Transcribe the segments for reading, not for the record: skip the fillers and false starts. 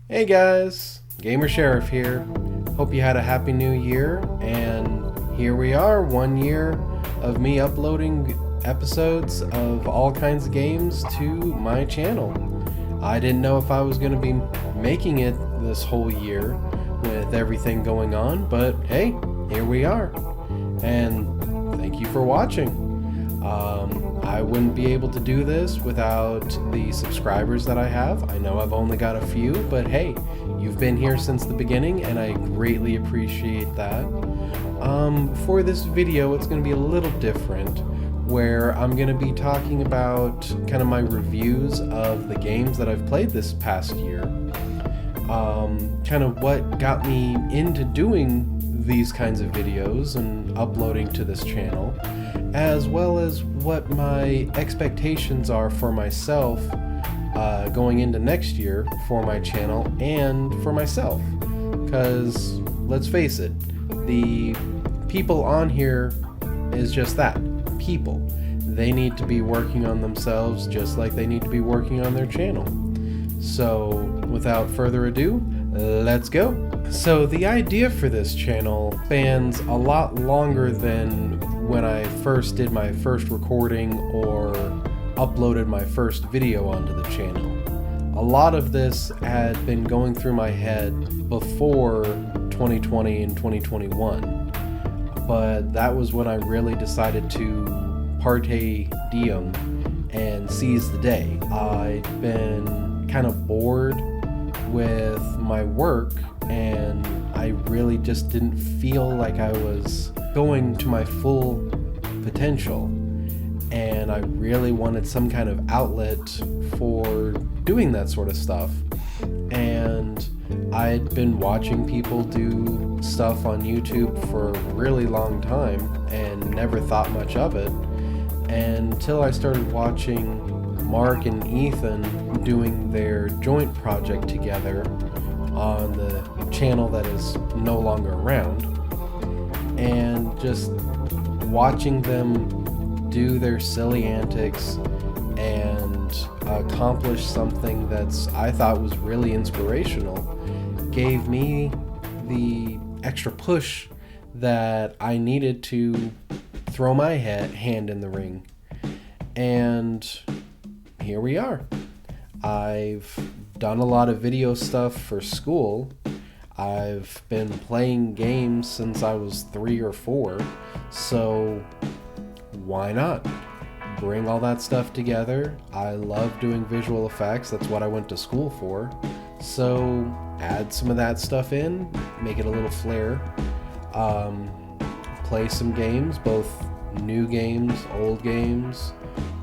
Hey guys, Gamer Sheriff here. Hope you had a happy new year, and here we are, 1 year of me uploading episodes of all kinds of games to my channel. I didn't know if I was going to be making it this whole year with everything going on, but hey, here we are. And thank you for watching. I wouldn't be able to do this without the subscribers that I have. I know I've only got a few, but hey, you've been here since the beginning and I greatly appreciate that. For this video, it's going to be a little different, where I'm going to be talking about kind of my reviews of the games that I've played this past year. Kind of what got me into doing these kinds of videos and uploading to this channel, as well as what my expectations are for myself going into next year for my channel and for myself. Because let's face it, the people on here is just that, people. They need to be working on themselves just like they need to be working on their channel. So without further ado, let's go. So the idea for this channel spans a lot longer than when I first did my first recording or uploaded my first video onto the channel. A lot of this had been going through my head before 2020 and 2021, but that was when I really decided to parte diem and seize the day. I'd been kind of bored with my work, and I really just didn't feel like I was going to my full potential, and I really wanted some kind of outlet for doing that sort of stuff. And I'd been watching people do stuff on YouTube for a really long time and never thought much of it until I started watching Mark and Ethan doing their joint project together on the channel that is no longer around, and just watching them do their silly antics and accomplish something that's I thought was really inspirational gave me the extra push that I needed to throw my hand in the ring. And here we are. I've done a lot of video stuff for school. I've been playing games since I was 3 or 4, so why not bring all that stuff together? I love doing visual effects, that's what I went to school for, so add some of that stuff in, make it a little flair, play some games, both new games, old games,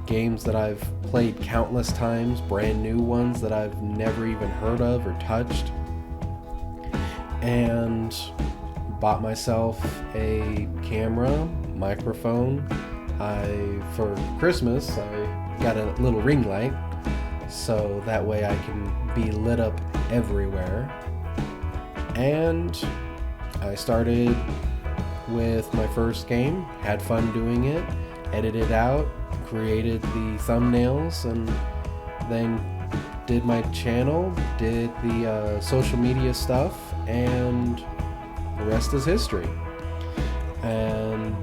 games that I've played countless times, brand new ones that I've never even heard of or touched, and bought myself a camera, microphone. For Christmas, I got a little ring light, so that way I can be lit up everywhere. And I started with my first game, had fun doing it, edited out, created the thumbnails, and then did my channel, did the social media stuff, and the rest is history. And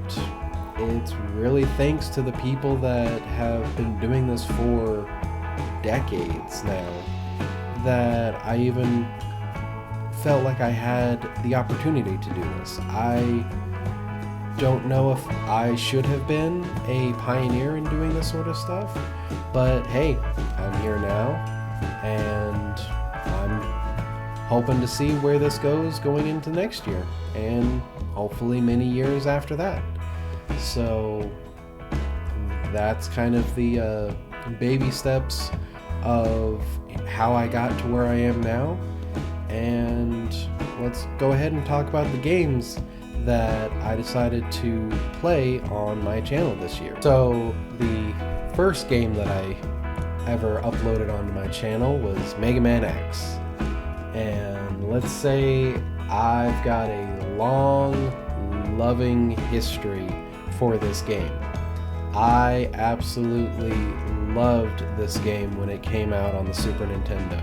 it's really thanks to the people that have been doing this for decades now that I even felt like I had the opportunity to do this. I don't know if I should have been a pioneer in doing this sort of stuff, but hey, I'm here now, and I'm hoping to see where this goes going into next year, and hopefully many years after that. So that's kind of the baby steps of how I got to where I am now, and let's go ahead and talk about the games that I decided to play on my channel this year. So the first game that I ever uploaded onto my channel was Megaman X. And let's say I've got a long, loving history for this game. I absolutely loved this game when it came out on the Super Nintendo.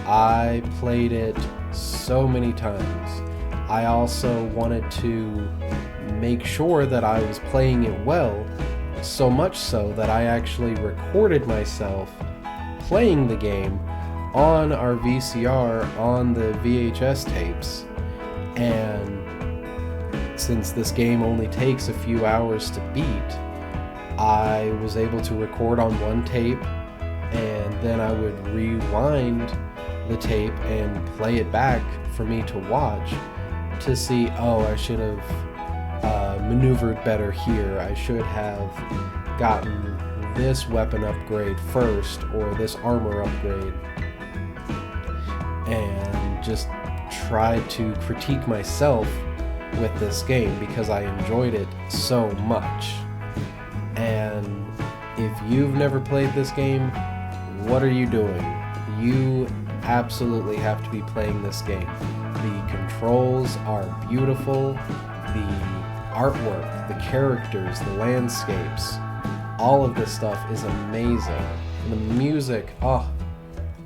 I played it so many times. I also wanted to make sure that I was playing it well, so much so that I actually recorded myself playing the game on our VCR on the VHS tapes. And since this game only takes a few hours to beat, I was able to record on one tape, and then I would rewind the tape and play it back for me to watch to see, oh, I should have maneuvered better here. I should have gotten this weapon upgrade first, or this armor upgrade, and just tried to critique myself with this game because I enjoyed it so much. And if you've never played this game, what are you doing? You absolutely have to be playing this game. The controls are beautiful, the artwork, the characters, the landscapes, all of this stuff is amazing. The music,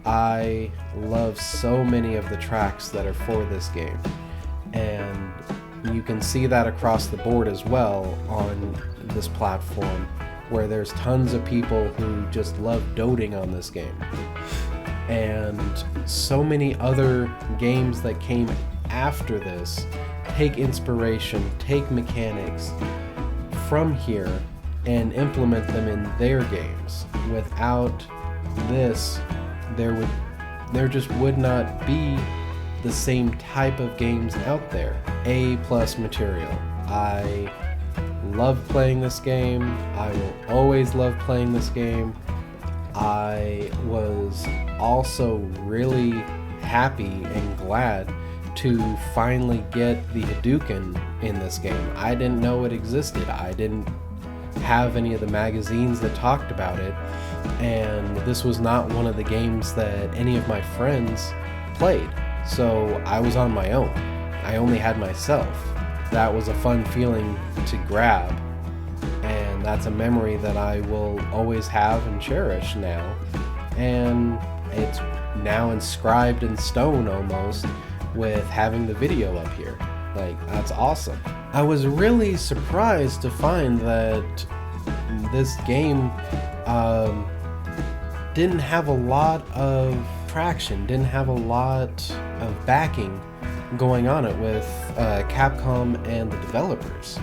I love so many of the tracks that are for this game. And you can see that across the board as well on this platform, where there's tons of people who just love doting on this game. And so many other games that came after this take inspiration, take mechanics from here and implement them in their games. Without this, there just would not be the same type of games out there. A+ material. I love playing this game. I will always love playing this game. I was also really happy and glad to finally get the Hadouken in this game. I didn't know it existed. I didn't have any of the magazines that talked about it, and this was not one of the games that any of my friends played. So I was on my own. I only had myself. That was a fun feeling to grab, and that's a memory that I will always have and cherish now. And it's now inscribed in stone almost, with having the video up here. Like, that's awesome. I was really surprised to find that this game didn't have a lot of traction, didn't have a lot of backing going on it with Capcom and the developers.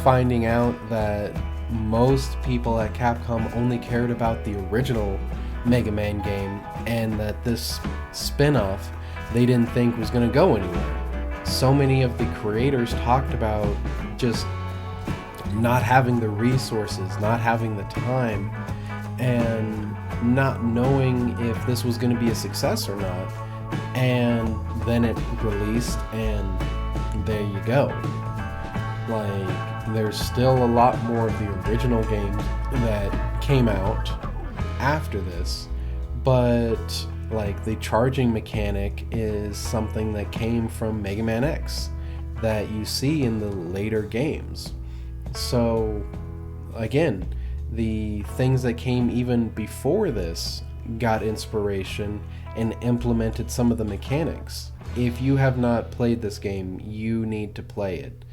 Finding out that most people at Capcom only cared about the original Mega Man game, and that this spin-off they didn't think was going to go anywhere. So many of the creators talked about just not having the resources, not having the time, and not knowing if this was going to be a success or not. And then it released, and there you go. Like, there's still a lot more of the original games that came out after this, but like, the charging mechanic is something that came from Mega Man X that you see in the later games. So again, the things that came even before this got inspiration and implemented some of the mechanics. If you have not played this game, you need to play it.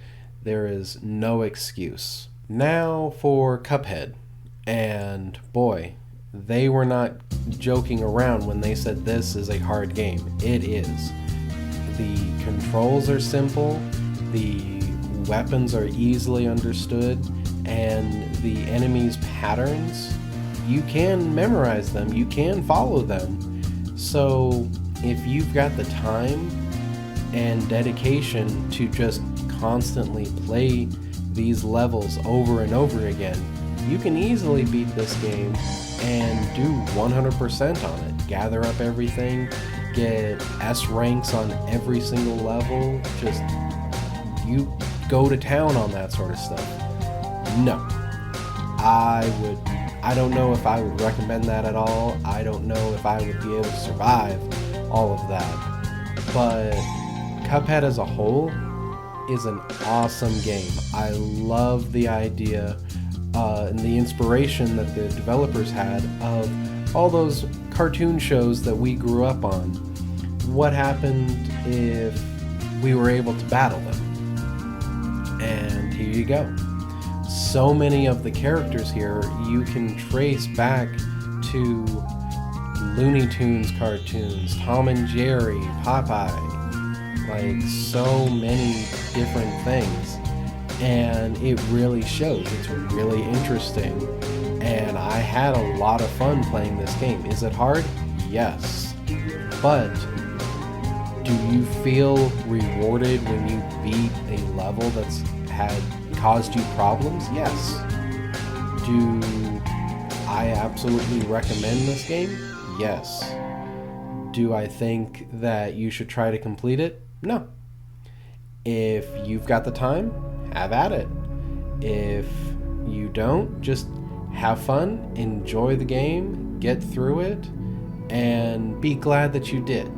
There is no excuse. Now for Cuphead. And boy, they were not joking around when they said this is a hard game. It is. The controls are simple, the weapons are easily understood, and the enemies' patterns, you can memorize them, you can follow them. So if you've got the time and dedication to just constantly play these levels over and over again, you can easily beat this game and do 100% on it. Gather up everything, get S ranks on every single level, just you go to town on that sort of stuff. No. I don't know if I would recommend that at all. I don't know if I would be able to survive all of that. But Cuphead as a whole is an awesome game. I love the idea and the inspiration that the developers had of all those cartoon shows that we grew up on, what happened if we were able to battle them? And here you go. So many of the characters here you can trace back to Looney Tunes cartoons, Tom and Jerry, Popeye, like so many different things. And it really shows. It's really interesting. And I had a lot of fun playing this game. Is it hard? Yes. But do you feel rewarded when you beat a level that's had caused you problems? Yes. Do I absolutely recommend this game? Yes. Do I think that you should try to complete it? No. If you've got the time, have at it. If you don't, just have fun, enjoy the game, get through it, and be glad that you did.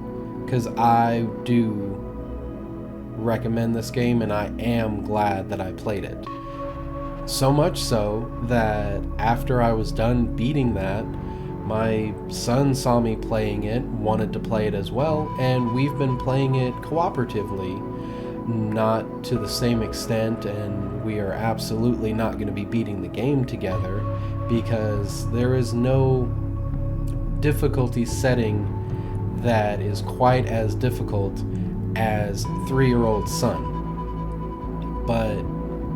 Because I do recommend this game, and I am glad that I played it. So much so that after I was done beating that, my son saw me playing it, wanted to play it as well, and we've been playing it cooperatively. Not to the same extent, and we are absolutely not going to be beating the game together because there is no difficulty setting that is quite as difficult as 3-year-old son. But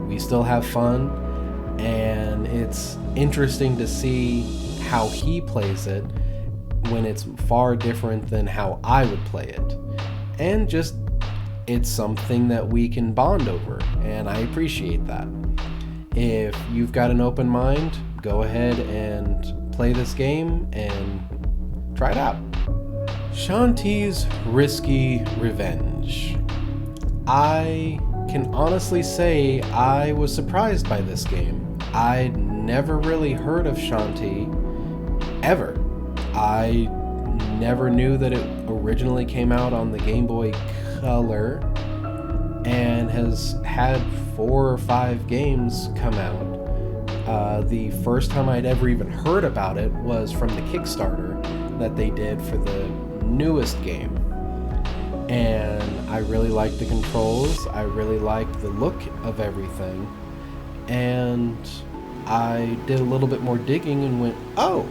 we still have fun, and it's interesting to see how he plays it when it's far different than how I would play it. And just it's something that we can bond over, and I appreciate that. If you've got an open mind, go ahead and play this game and try it out. Shantae's Risky Revenge. I can honestly say I was surprised by this game. I'd never really heard of Shantae, ever. I never knew that it originally came out on the Game Boy Color and has had 4 or 5 games come out. The first time I'd ever even heard about it was from the Kickstarter that they did for the newest game. And I really liked the controls, I really liked the look of everything, and I did a little bit more digging and went, oh,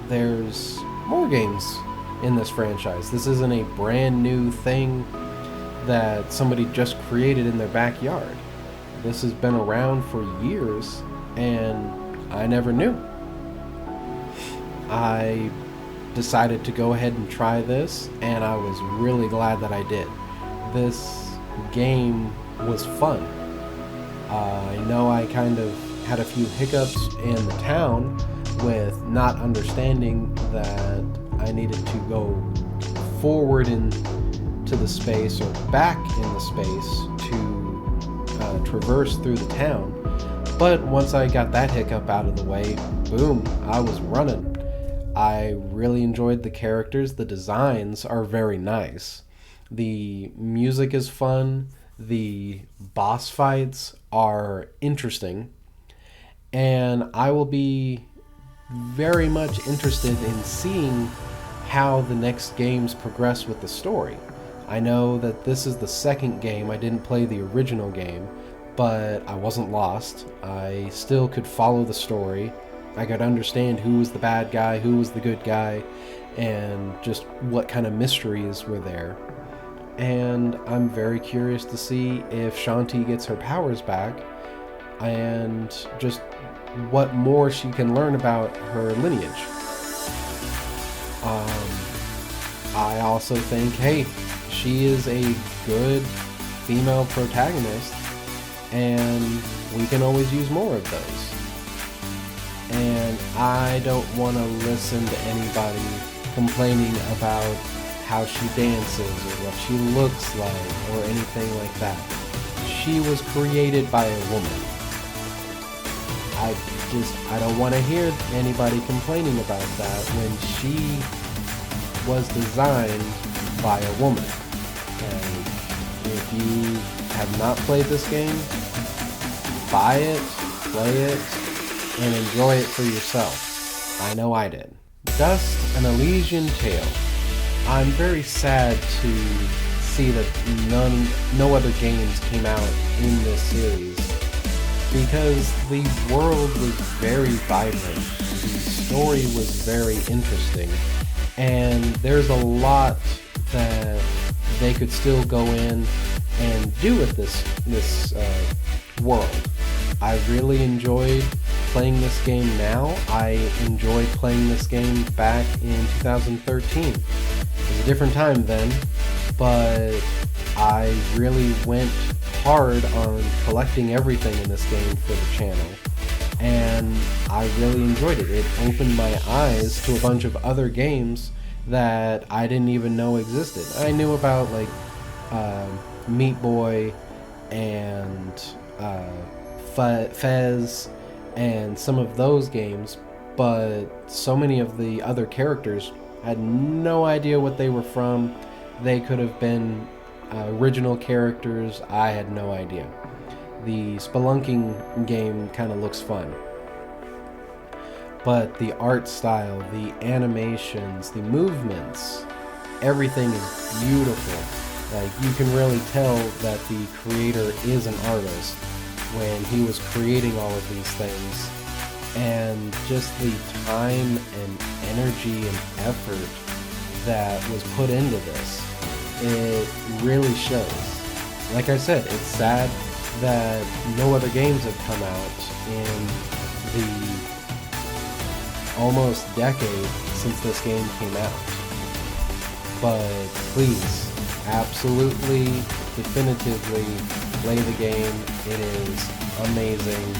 there's more games in this franchise. This isn't a brand new thing that somebody just created in their backyard. This has been around for years, and I never knew. I decided to go ahead and try this, and I was really glad that I did. This game was fun. I know I kind of had a few hiccups in the town with not understanding that I needed to go forward into the space or back in the space to traverse through the town. But once I got that hiccup out of the way, boom, I was running. I really enjoyed the characters. The designs are very nice. The music is fun. The boss fights are interesting. And I will be very much interested in seeing how the next games progress with the story. I know that this is the second game. I didn't play the original game, but I wasn't lost. I still could follow the story. I could understand who was the bad guy, who was the good guy, and just what kind of mysteries were there. And I'm very curious to see if Shantae gets her powers back and just what more she can learn about her lineage. I also think, hey, she is a good female protagonist, and we can always use more of those. And I don't want to listen to anybody complaining about how she dances or what she looks like or anything like that. She was created by a woman. I don't want to hear anybody complaining about that when she was designed by a woman. And if you have not played this game, buy it, play it, and enjoy it for yourself. I know I did. Dust, an Elysian Tale. I'm very sad to see that no other games came out in this series, because the world was very vibrant, the story was very interesting, and there's a lot that they could still go in and do with this world. I really enjoyed playing this game now. I enjoyed playing this game back in 2013. It was a different time then, but I really went hard on collecting everything in this game for the channel, and I really enjoyed it. It opened my eyes to a bunch of other games that I didn't even know existed. I knew about like Meat Boy and Fez and some of those games, but so many of the other characters I had no idea what they were from. They could have been original characters. I had no idea. The spelunking game kind of looks fun, but the art style, the animations, the movements, everything is beautiful. Like, you can really tell that the creator is an artist when he was creating all of these things, and just the time and energy and effort that was put into this, it really shows. Like I said, it's sad that no other games have come out in the almost decade since this game came out. But please, absolutely, definitively play the game. It is amazing,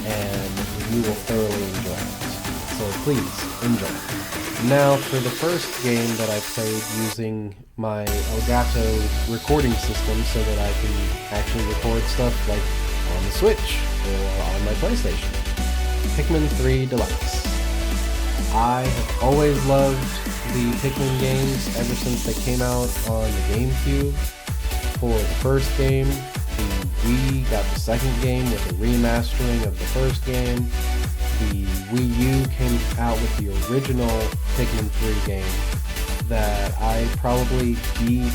and you will thoroughly enjoy it. So please, enjoy. Now, for the first game that I played using my Elgato recording system so that I can actually record stuff like on the Switch or on my PlayStation. Pikmin 3 Deluxe. I have always loved the Pikmin games ever since they came out on the GameCube. For the first game, the Wii got the second game with a remastering of the first game. The Wii U came out with the original Pikmin 3 game that I probably beat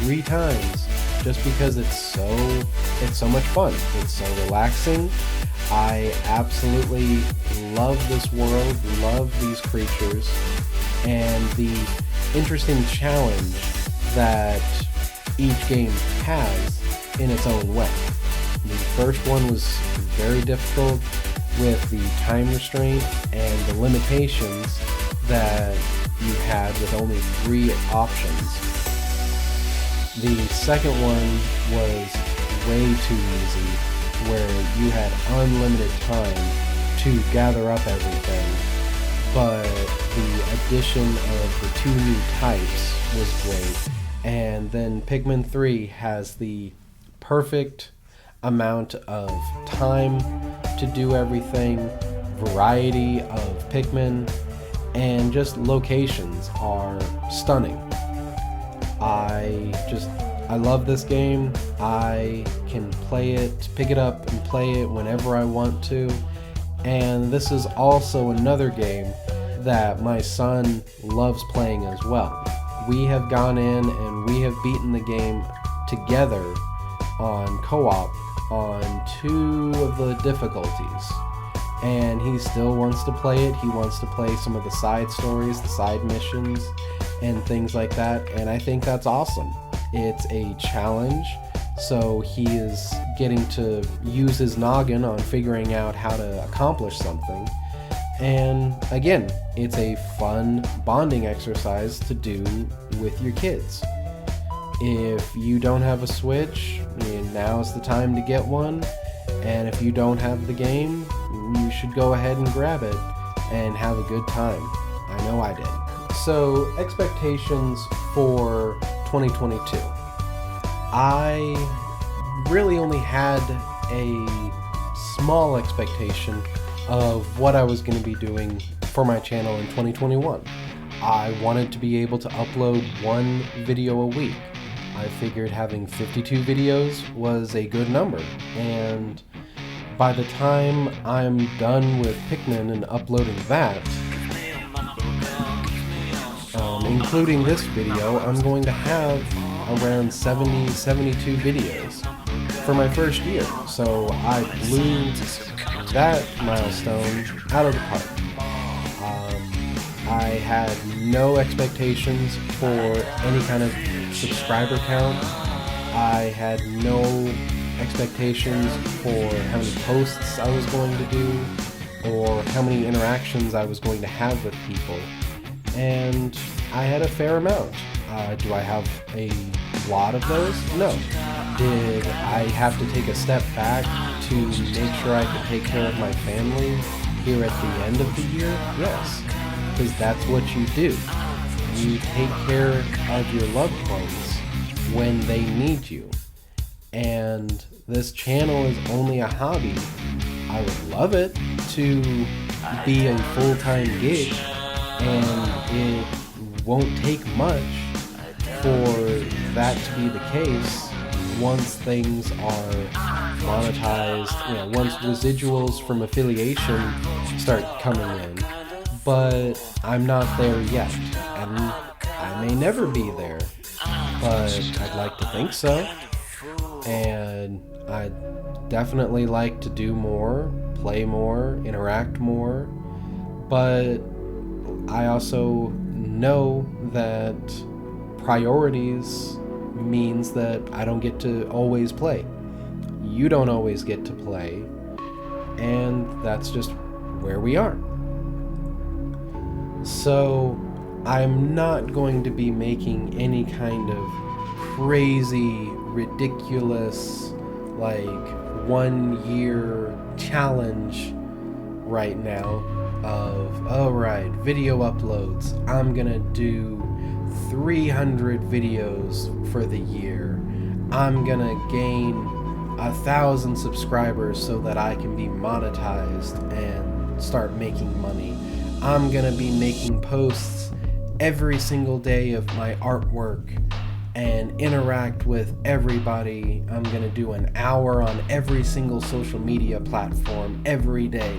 3 times just because it's so much fun. It's so relaxing. I absolutely love this world, love these creatures, and the interesting challenge that each game has in its own way. The first one was very difficult with the time restraint and the limitations that you had with only 3 options. The second one was way too easy, where you had unlimited time to gather up everything, but the addition of the 2 new types was great. And then Pikmin 3 has the perfect amount of time to do everything, variety of Pikmin, and just locations are stunning. I love this game. I can play it, pick it up and play it whenever I want to. And this is also another game that my son loves playing as well. We have gone in and we have beaten the game together on co-op on 2 of the difficulties. And he still wants to play it. He wants to play some of the side stories, the side missions, and things like that. And I think that's awesome. It's a challenge, so he is getting to use his noggin on figuring out how to accomplish something. And again, it's a fun bonding exercise to do with your kids. If you don't have a Switch, now's the time to get one. And if you don't have the game, you should go ahead and grab it and have a good time. I know I did. So, expectations for 2022. I really only had a small expectation of what I was going to be doing for my channel in 2021. I wanted to be able to upload 1 video a week. I figured having 52 videos was a good number, and by the time I'm done with Pikmin and uploading that, including this video, I'm going to have around 72 videos for my first year. So I blew that milestone out of the park. I had no expectations for any kind of subscriber count. I had no expectations for how many posts I was going to do or how many interactions I was going to have with people. And I had a fair amount. Do I have a lot of those? No. Did I have to take a step back to make sure I could take care of my family here at the end of the year? Yes. Because that's what you do. You take care of your loved ones when they need you. And this channel is only a hobby. I would love it to be a full-time gig, and it won't take much for that to be the case once things are monetized, once residuals from affiliation start coming in. But I'm not there yet, and I may never be there, but I'd like to think so. And I'd definitely like to do more, play more, interact more, but I also know that priorities means that I don't get to always play. You don't always get to play, and that's just where we are. So I'm not going to be making any kind of crazy, ridiculous, 1 year challenge right now of, alright, video uploads. I'm gonna do 300 videos for the year. I'm gonna gain 1,000 subscribers so that I can be monetized and start making money. I'm gonna be making posts every single day of my artwork and interact with everybody. I'm gonna do an hour on every single social media platform every day.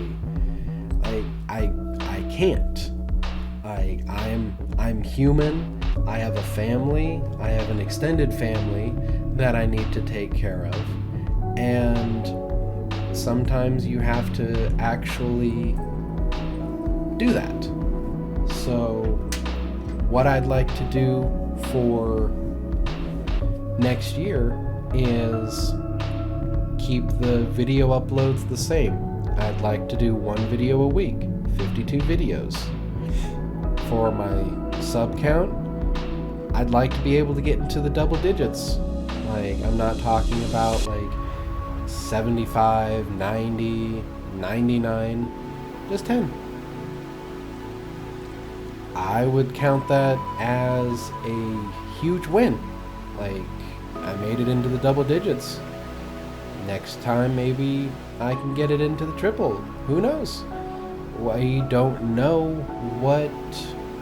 I can't. I'm human. I have a family. I have an extended family that I need to take care of. And sometimes you have to actually do that. So what I'd like to do for next year is keep the video uploads the same. I'd like to do 1 video a week, 52 videos. For my sub count, I'd like to be able to get into the double digits. I'm not talking about 75, 90, 99, just 10. I would count that as a huge win. I made it into the double digits. Next time, maybe I can get it into the triple. Who knows? We don't know what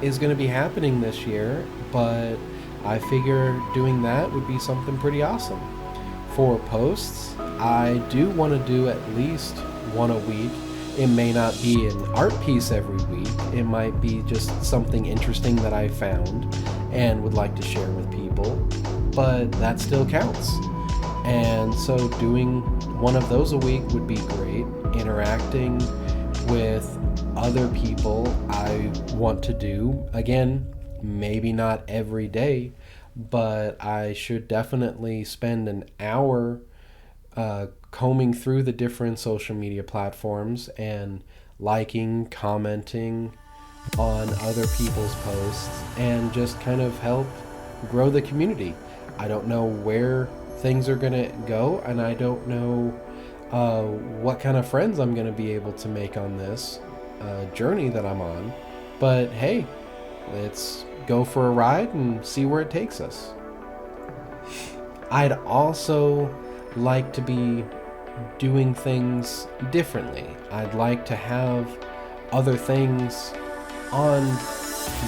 is going to be happening this year, but I figure doing that would be something pretty awesome. For posts, I do want to do at least 1 a week. It may not be an art piece every week. It might be just something interesting that I found and would like to share with people, but that still counts. And so doing 1 of those a week would be great. Interacting with other people I want to do. Again, maybe not every day, but I should definitely spend an hour combing through the different social media platforms and liking, commenting on other people's posts and just kind of help grow the community. I don't know where things are gonna go, and I don't know what kind of friends I'm gonna be able to make on this journey that I'm on, but hey, let's go for a ride and see where it takes us. I'd also like to be doing things differently. I'd like to have other things on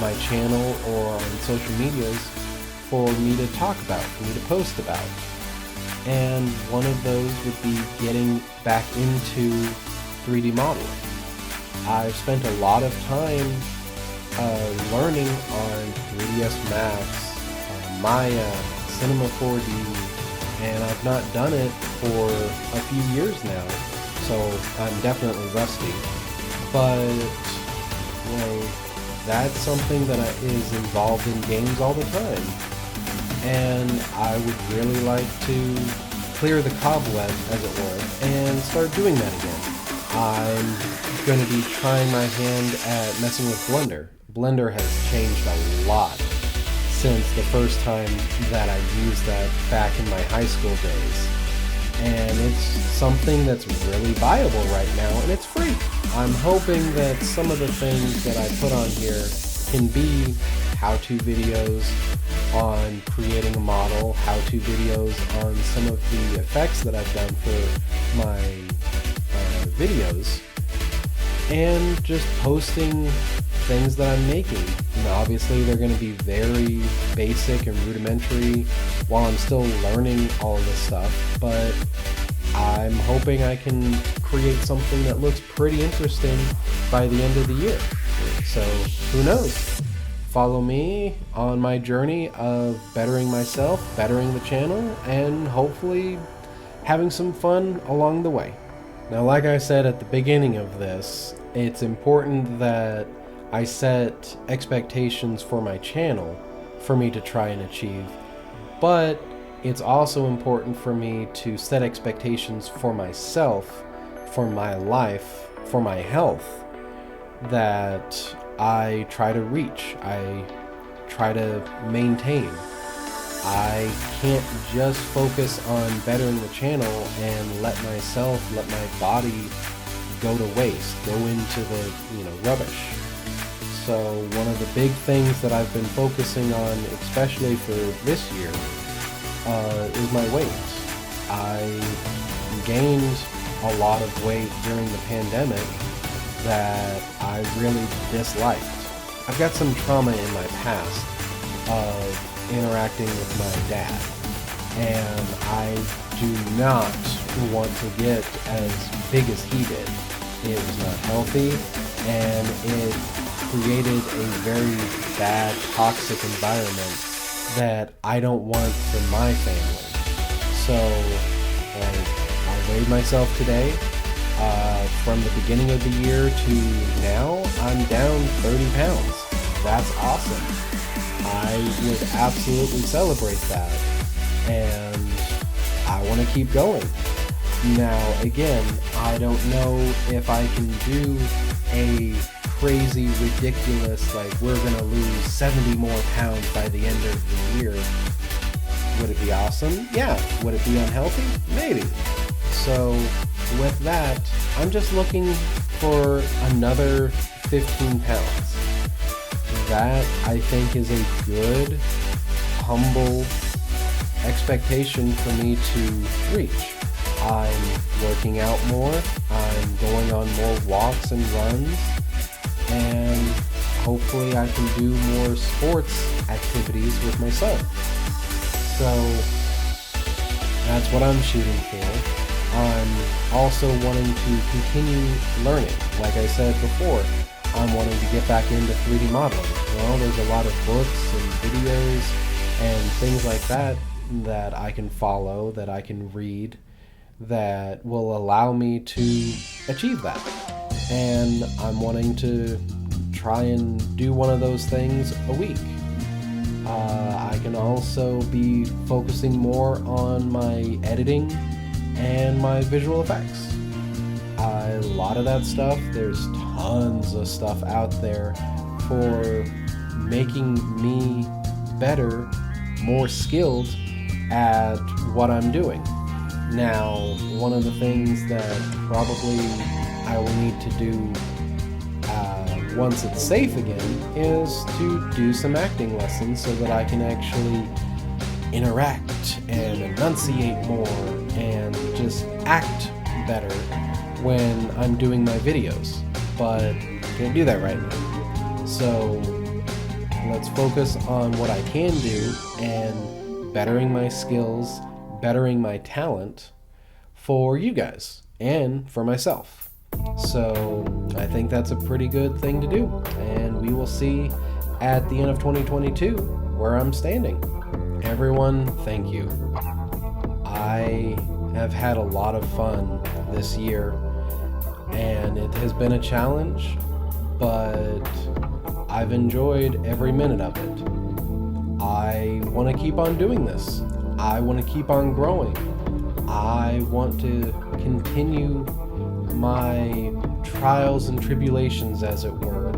my channel or on social medias for me to talk about, for me to post about. And one of those would be getting back into 3D modeling. I've spent a lot of time learning on 3ds Max, Maya, Cinema 4D, and I've not done it for a few years now, so I'm definitely rusty. But like, that's something that is involved in games all the time, and I would really like to clear the cobweb, as it were, and start doing that again. I'm going to be trying my hand at messing with Blender. Blender has changed a lot since the first time that I used that back in my high school days. And it's something that's really viable right now, and it's free. I'm hoping that some of the things that I put on here can be how-to videos on creating a model, how-to videos on some of the effects that I've done for my videos, and just posting things that I'm making. You know, obviously they're going to be very basic and rudimentary while I'm still learning all of this stuff, but I'm hoping I can create something that looks pretty interesting by the end of the year. So who knows? Follow me on my journey of bettering myself, bettering the channel, and hopefully having some fun along the way. Now, like I said at the beginning of this, it's important that I set expectations for my channel for me to try and achieve, but it's also important for me to set expectations for myself, for my life, for my health, that I try to reach, I try to maintain. I can't just focus on bettering the channel and let my body go to waste, go into the, rubbish. So one of the big things that I've been focusing on, especially for this year, is my weight. I gained a lot of weight during the pandemic that I really disliked. I've got some trauma in my past of interacting with my dad, and I do not want to get as big as he did. It was not healthy, and it created a very bad, toxic environment that I don't want for my family. So, I weighed myself today. From the beginning of the year to now, I'm down 30 pounds. That's awesome. I would absolutely celebrate that, and I want to keep going. Now, again, I don't know if I can do a crazy, ridiculous, like, we're going to lose 70 more pounds by the end of the year. Would it be awesome? Yeah. Would it be unhealthy? Maybe. So, with that, I'm just looking for another 15 pounds. That, I think, is a good, humble expectation for me to reach. I'm working out more, I'm going on more walks and runs, and hopefully I can do more sports activities with my son. So that's what I'm shooting for. I'm also wanting to continue learning. Like I said before, I'm wanting to get back into 3D modeling. Well, there's a lot of books and videos and things like that that I can follow, that I can read, that will allow me to achieve that. And I'm wanting to try and do one of those things a week. I can also be focusing more on my editing and my visual effects. A lot of that stuff, there's tons of stuff out there for making me better, more skilled at what I'm doing. Now, one of the things that probably I will need to do once it's safe again is to do some acting lessons so that I can actually interact and enunciate more and just act better when I'm doing my videos. But can't do that right now. So let's focus on what I can do and bettering my skills, bettering my talent for you guys and for myself. So I think that's a pretty good thing to do. And we will see at the end of 2022 where I'm standing. Everyone, thank you. I have had a lot of fun this year, and it has been a challenge, but I've enjoyed every minute of it. I want to keep on doing this. I want to keep on growing. I want to continue my trials and tribulations, as it were,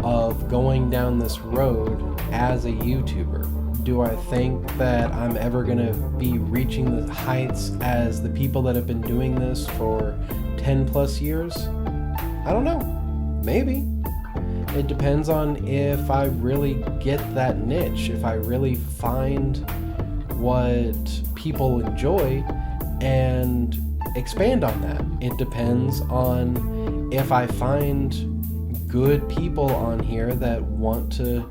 of going down this road as a YouTuber. Do I think that I'm ever going to be reaching the heights as the people that have been doing this for 10 plus years? I don't know. Maybe. It depends on if I really get that niche, if I really find what people enjoy and expand on that. It depends on if I find good people on here that want to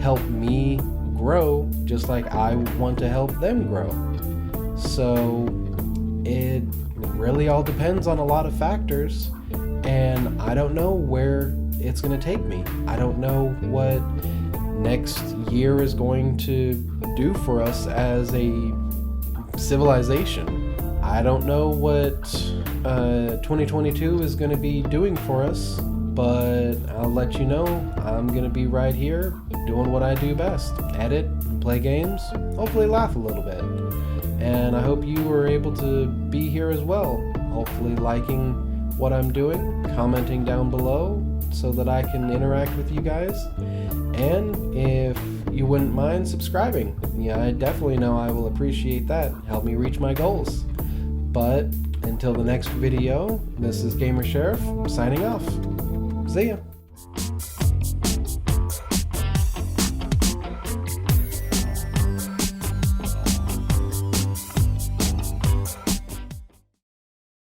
help me grow just like I want to help them grow. So it really all depends on a lot of factors, and I don't know where it's going to take me. I don't know what next year is going to do for us as a civilization. I don't know what 2022 is going to be doing for us, but I'll let you know. I'm going to be right here doing what I do best. Edit, play games, hopefully laugh a little bit. And I hope you were able to be here as well. Hopefully liking what I'm doing, commenting down below so that I can interact with you guys. And if you wouldn't mind subscribing, yeah, I definitely know I will appreciate that. Help me reach my goals. But until the next video, this is Gamer Sheriff signing off. See ya.